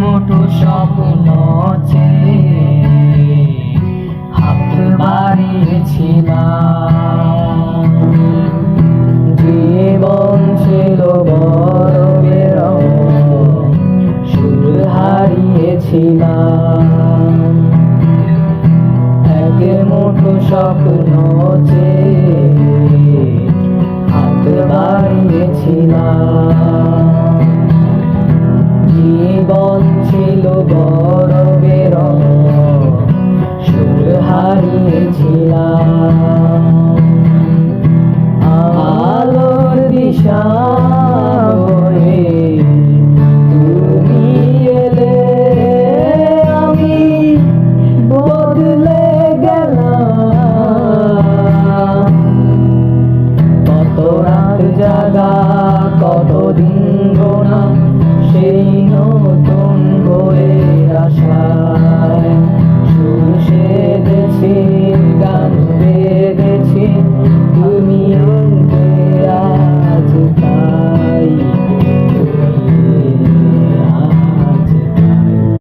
মুঠো স্বপ্ন চেয়ে হাত বাড়িয়েছিলাম। জীবন ছিল বড় বেরঙ, সুর হারিয়েছিলাম। এক মুঠো স্বপ্ন চেয়ে হাত বাড়িয়েছিলাম। জীবন ছিল বড় বেরঙ, সুর হারিয়েছিলাম। আলোর দিশা হয়ে তুমি এলে, আমি বদলে গেলাম। কত রাত জাগা, কত দিন গোনা, সেই নতুন